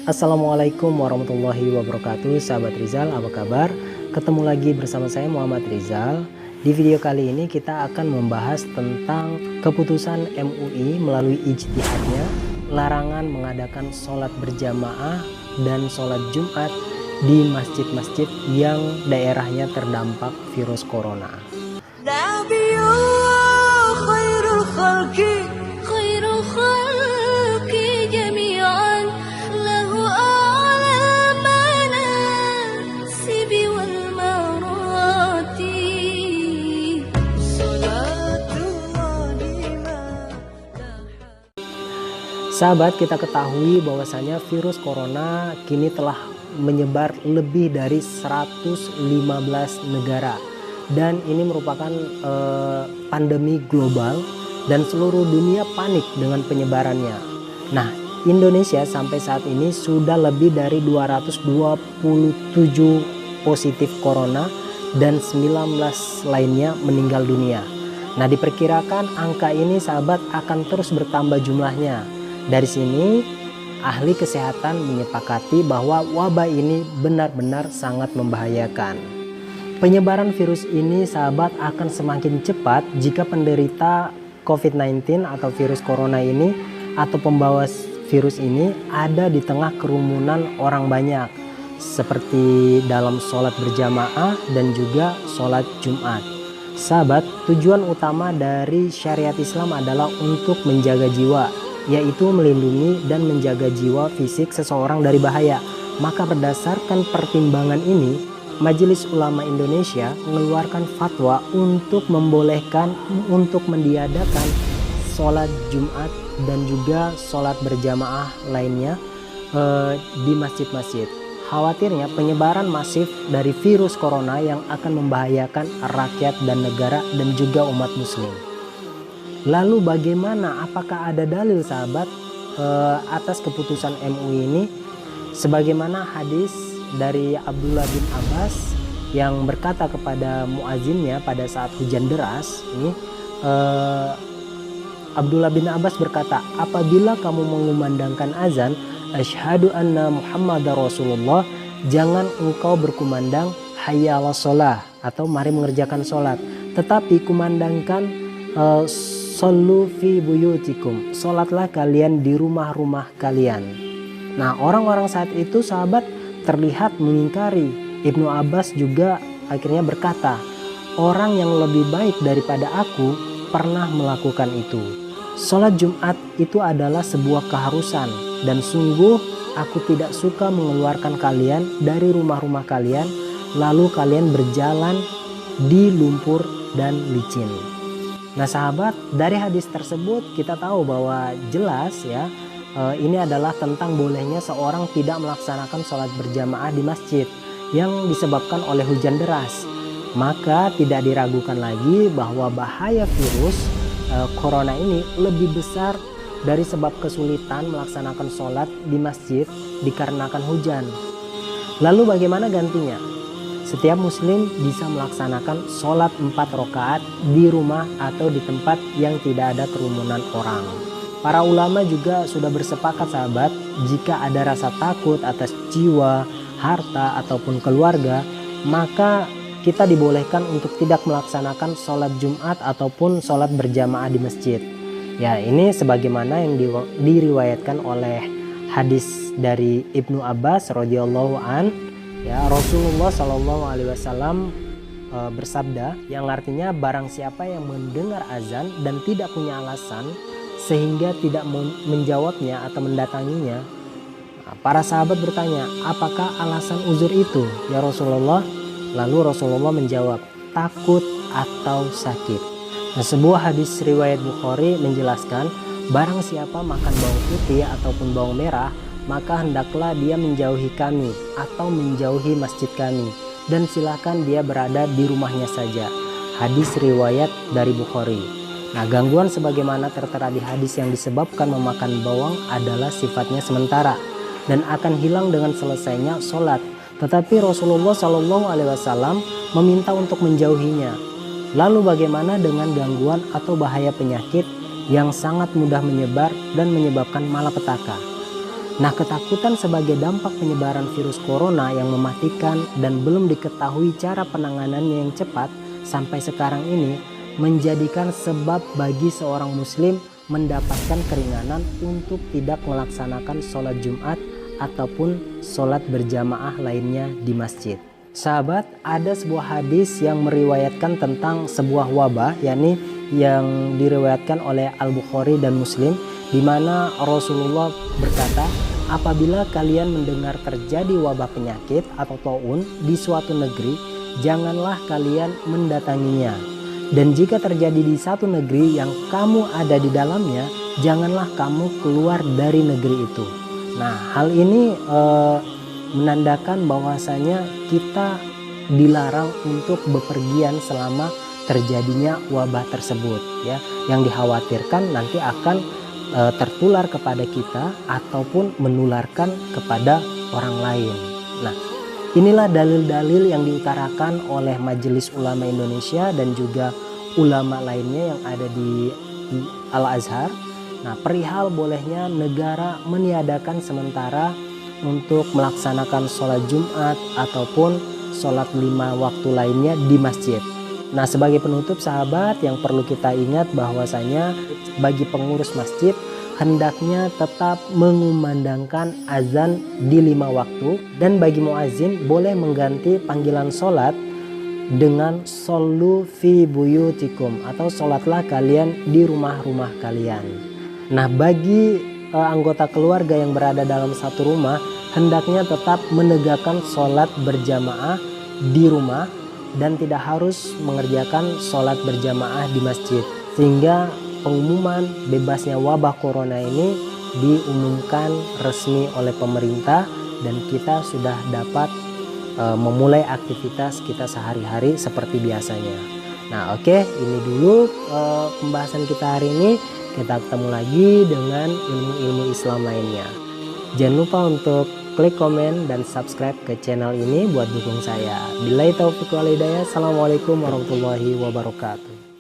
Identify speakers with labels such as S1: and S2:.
S1: Assalamualaikum warahmatullahi wabarakatuh, sahabat Rizal, apa kabar? Ketemu lagi bersama saya Muhammad Rizal. Di video kali ini kita akan membahas tentang keputusan MUI melalui ijtihadnya larangan mengadakan sholat berjamaah dan sholat Jumat di masjid-masjid yang daerahnya terdampak virus corona. Sahabat, kita ketahui bahwasanya virus corona kini telah menyebar lebih dari 115 negara dan ini merupakan pandemi global dan seluruh dunia panik dengan penyebarannya. Nah, Indonesia sampai saat ini sudah lebih dari 227 positif corona dan 19 lainnya meninggal dunia. Nah, diperkirakan angka ini sahabat akan terus bertambah jumlahnya. Dari sini ahli kesehatan menyepakati bahwa wabah ini benar-benar sangat membahayakan. Penyebaran virus ini sahabat akan semakin cepat jika penderita COVID-19 atau virus corona ini atau pembawa virus ini ada di tengah kerumunan orang banyak seperti dalam sholat berjamaah dan juga sholat Jumat. Sahabat, tujuan utama dari syariat Islam adalah untuk menjaga jiwa, yaitu melindungi dan menjaga jiwa fisik seseorang dari bahaya. Maka berdasarkan pertimbangan ini, Majelis Ulama Indonesia mengeluarkan fatwa untuk membolehkan untuk meniadakan sholat Jumat dan juga sholat berjamaah lainnya di masjid-masjid. Khawatirnya penyebaran masif dari virus corona yang akan membahayakan rakyat dan negara dan juga umat muslim. Lalu bagaimana, apakah ada dalil sahabat atas keputusan MUI ini? Sebagaimana hadis dari Abdullah bin Abbas yang berkata kepada muazzinnya pada saat hujan deras ini, Abdullah bin Abbas berkata, apabila kamu mengumandangkan azan asyhadu anna Muhammadar Rasulullah, jangan engkau berkumandang hayya 'alas shalah atau mari mengerjakan sholat, tetapi kumandangkan Shollu fi buyutikum, sholatlah kalian di rumah-rumah kalian. Nah, orang-orang saat itu sahabat terlihat mengingkari. Ibnu Abbas juga akhirnya berkata, orang yang lebih baik daripada aku pernah melakukan itu. Sholat Jumat itu adalah sebuah keharusan dan sungguh aku tidak suka mengeluarkan kalian dari rumah-rumah kalian lalu kalian berjalan di lumpur dan licin. Nah sahabat, dari hadis tersebut kita tahu bahwa jelas ya, ini adalah tentang bolehnya seorang tidak melaksanakan sholat berjamaah di masjid yang disebabkan oleh hujan deras. Maka tidak diragukan lagi bahwa bahaya virus corona ini lebih besar dari sebab kesulitan melaksanakan sholat di masjid dikarenakan hujan. Lalu bagaimana gantinya? Setiap muslim bisa melaksanakan sholat 4 rakaat di rumah atau di tempat yang tidak ada kerumunan orang. Para ulama juga sudah bersepakat sahabat, jika ada rasa takut atas jiwa, harta ataupun keluarga, maka kita dibolehkan untuk tidak melaksanakan sholat Jumat ataupun sholat berjamaah di masjid. Ya, ini sebagaimana yang diriwayatkan oleh hadis dari Ibnu Abbas radhiyallahu an. Ya, Rasulullah Shallallahu Alaihi Wasallam bersabda yang artinya barang siapa yang mendengar azan dan tidak punya alasan sehingga tidak menjawabnya atau mendatanginya. Nah, para sahabat bertanya, apakah alasan uzur itu ya Rasulullah? Lalu Rasulullah menjawab, takut atau sakit. Nah, sebuah hadis riwayat Bukhari menjelaskan, barang siapa makan bawang putih ataupun bawang merah, maka hendaklah dia menjauhi kami atau menjauhi masjid kami, dan silakan dia berada di rumahnya saja. Hadis riwayat dari Bukhari. Nah, gangguan sebagaimana tertera di hadis yang disebabkan memakan bawang adalah sifatnya sementara dan akan hilang dengan selesainya sholat. Tetapi Rasulullah Shallallahu Alaihi Wasallam meminta untuk menjauhinya. Lalu bagaimana dengan gangguan atau bahaya penyakit yang sangat mudah menyebar dan menyebabkan malapetaka? Nah, ketakutan sebagai dampak penyebaran virus corona yang mematikan dan belum diketahui cara penanganannya yang cepat sampai sekarang ini menjadikan sebab bagi seorang muslim mendapatkan keringanan untuk tidak melaksanakan sholat Jumat ataupun sholat berjamaah lainnya di masjid. Sahabat, ada sebuah hadis yang meriwayatkan tentang sebuah wabah, yakni yang diriwayatkan oleh Al-Bukhari dan Muslim, di mana Rasulullah berkata, apabila kalian mendengar terjadi wabah penyakit atau taun di suatu negeri, janganlah kalian mendatanginya. Dan jika terjadi di satu negeri yang kamu ada di dalamnya, janganlah kamu keluar dari negeri itu. Nah, hal ini menandakan bahwasanya kita dilarang untuk bepergian selama terjadinya wabah tersebut, ya, yang dikhawatirkan nanti akan tertular kepada kita ataupun menularkan kepada orang lain. Nah, inilah dalil-dalil yang diutarakan oleh Majelis Ulama Indonesia dan juga ulama lainnya yang ada di Al-Azhar. Nah, perihal bolehnya negara meniadakan sementara untuk melaksanakan sholat Jumat ataupun sholat 5 waktu lainnya di masjid. Nah, sebagai penutup sahabat, yang perlu kita ingat bahwasanya bagi pengurus masjid hendaknya tetap mengumandangkan azan di 5 waktu, dan bagi muazin boleh mengganti panggilan sholat dengan shollu fi buyutikum atau sholatlah kalian di rumah-rumah kalian. Nah, bagi anggota keluarga yang berada dalam satu rumah hendaknya tetap menegakkan sholat berjamaah di rumah dan tidak harus mengerjakan sholat berjamaah di masjid, sehingga pengumuman bebasnya wabah corona ini diumumkan resmi oleh pemerintah dan kita sudah dapat memulai aktivitas kita sehari-hari seperti biasanya. Nah, oke, ini dulu pembahasan kita hari ini. Kita ketemu lagi dengan ilmu-ilmu Islam lainnya. Jangan lupa untuk klik komen dan subscribe ke channel ini buat dukung saya. Billahi taufiq wal hidayah. Assalamualaikum warahmatullahi wabarakatuh.